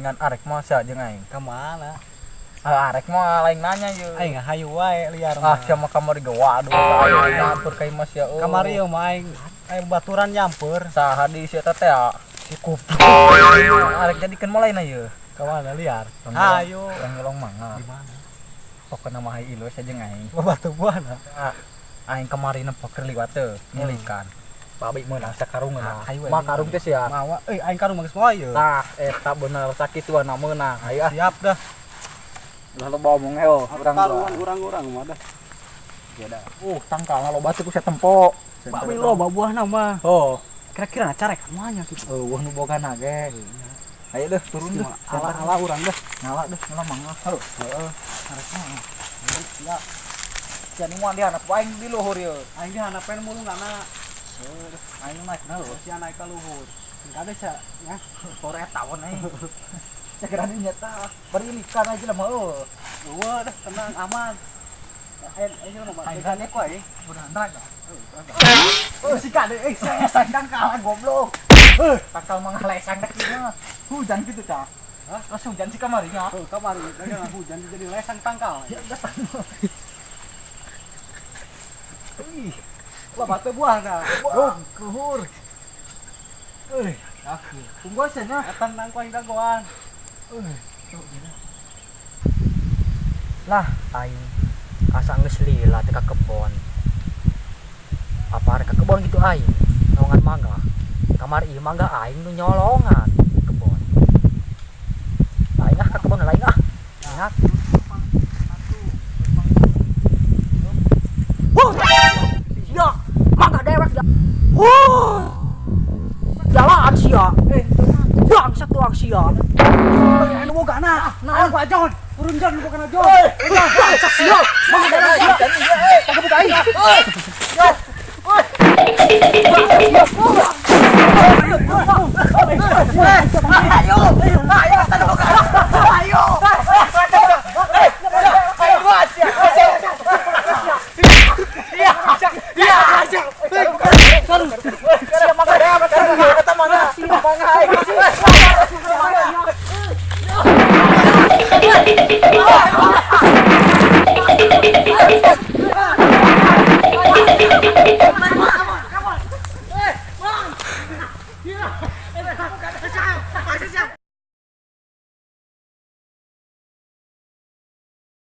ngan arek mah jeung aing. Ka mana? Arek mah lain nanya ye. Aing hayu wae liar Ah, mah. sama kamari ge waduh aing nyampur ka Mas ya. Kamari ieu mah aing baturan nyamper. Saha di sieu teh si kupu. Arek jadikeun mulai na ye. Ka mana liar? Ayo, Ayo. yang nyolong mangga. Di mana? Pokona mah ilo saja aing. Batu buana. Aing kemarin nempoker liwat teu ngilikan. Babi meunang sakarungeun. Hayu Mah karung teh sia. Mawa aing karung mah geus moal ieu. Tah eta bener sakitu na meunang. Aya Siap dah. udah lo ngomong heo urang Urang-urang mah dah. ya dah. Tangkalna lo batu ku tempo. Babi lo buah-buahna mah. Oh, Kira-kira carek manya gitu. nu bogana ge. Ayo deh turun deh. Ala-ala urang dah. Nyala deh, nyala mangga. Heeh. Harus mah. Ya. Jadi mau dia anak aing di luhur ye. Aing dihanapeun mulu ngana. Aing naik na lo. Si naik ka luhur. Enggak ada sia, ya. Sore tahun aing. Sekarang nyata berilikan aja lah mau. Wah, dah tenang aman. Aing mah Aing kan ku aing. Beneran dah. Si kade saya tangkal goblok. Tangkal mangga lesang dak ieu mah. Hujan gitu cah. Hah? Langsung hujan si kamarinya. Kamari dagang hujan jadi lesang tangkal. Ya udah. Ih, Lah batu buah dah. kuhur. Tunggu aja nya. Tenang ku aing dagoan. Lah aing asa geus lila teh ka kebon. Apa rek ka kebon gitu aing nyolongan mangga. Kamar ieu mangga aing nu nyolongan kebon. Aing ka kebon lain ingat. Ya, mangga dewek dah. Jalan sia. Bangsat tuang sia. Anu bogana. Nah, Pak Jon. Turun Jon bogana Jon. Bangsat sia. Mangga dewek sia. Kagak buka aing. Ayo, ayo.